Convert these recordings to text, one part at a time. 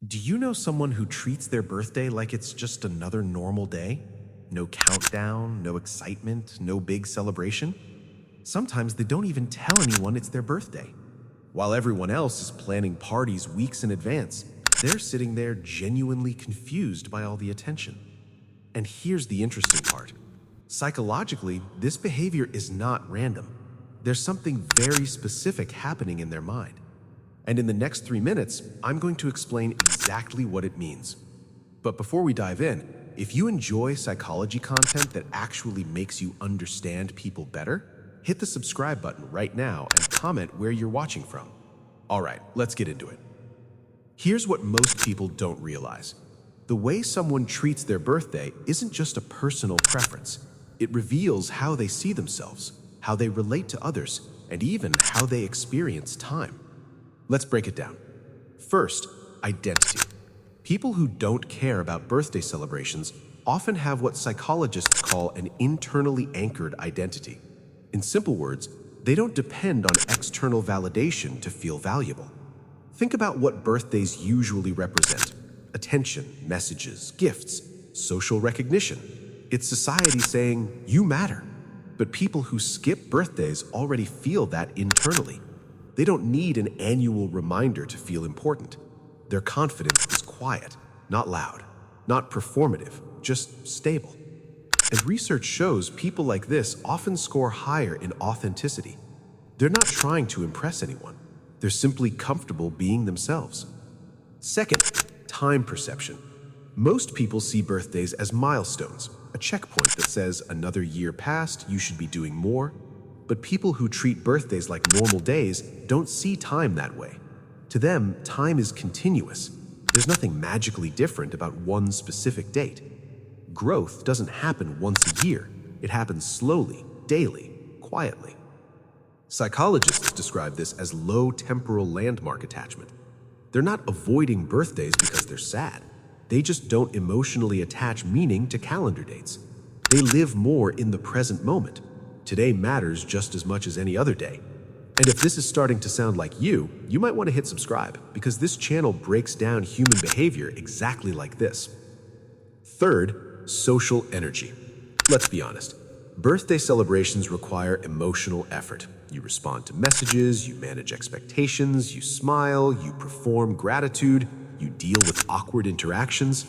Do you know someone who treats their birthday like it's just another normal day? No countdown, no excitement, no big celebration? Sometimes they don't even tell anyone it's their birthday. While everyone else is planning parties weeks in advance, they're sitting there genuinely confused by all the attention. And here's the interesting part. Psychologically, this behavior is not random. There's something very specific happening in their mind. And in the next 3 minutes, I'm going to explain exactly what it means. But before we dive in, if you enjoy psychology content that actually makes you understand people better, hit the subscribe button right now and comment where you're watching from. All right, let's get into it. Here's what most people don't realize. The way someone treats their birthday isn't just a personal preference. It reveals how they see themselves, how they relate to others, and even how they experience time. Let's break it down. First, identity. People who don't care about birthday celebrations often have what psychologists call an internally anchored identity. In simple words, they don't depend on external validation to feel valuable. Think about what birthdays usually represent: attention, messages, gifts, social recognition. It's society saying, "You matter." But people who skip birthdays already feel that internally. They don't need an annual reminder to feel important. Their confidence is quiet, not loud, not performative, just stable. And research shows people like this often score higher in authenticity. They're not trying to impress anyone. They're simply comfortable being themselves. Second, time perception. Most people see birthdays as milestones, a checkpoint that says another year passed, you should be doing more. But people who treat birthdays like normal days don't see time that way. To them, time is continuous. There's nothing magically different about one specific date. Growth doesn't happen once a year. It happens slowly, daily, quietly. Psychologists describe this as low temporal landmark attachment. They're not avoiding birthdays because they're sad. They just don't emotionally attach meaning to calendar dates. They live more in the present moment. Today matters just as much as any other day. And if this is starting to sound like you might want to hit subscribe, because this channel breaks down human behavior exactly like this. Third, social energy. Let's be honest. Birthday celebrations require emotional effort. You respond to messages, you manage expectations, you smile, you perform gratitude, you deal with awkward interactions.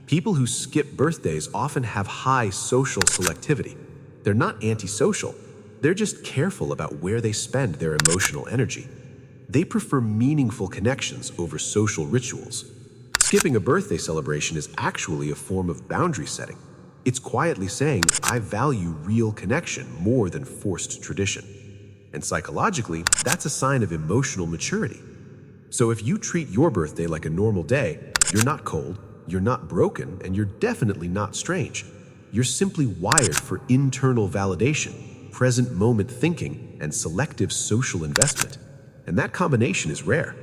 People who skip birthdays often have high social selectivity. They're not antisocial. They're just careful about where they spend their emotional energy. They prefer meaningful connections over social rituals. Skipping a birthday celebration is actually a form of boundary setting. It's quietly saying, I value real connection more than forced tradition. And psychologically, that's a sign of emotional maturity. So if you treat your birthday like a normal day, you're not cold, you're not broken, and you're definitely not strange. You're simply wired for internal validation, present moment thinking, and selective social investment. And that combination is rare.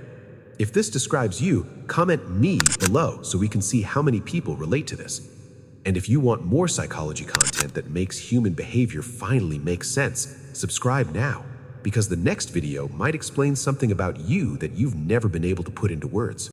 If this describes you, comment "me" below so we can see how many people relate to this. And if you want more psychology content that makes human behavior finally make sense, subscribe now, because the next video might explain something about you that you've never been able to put into words.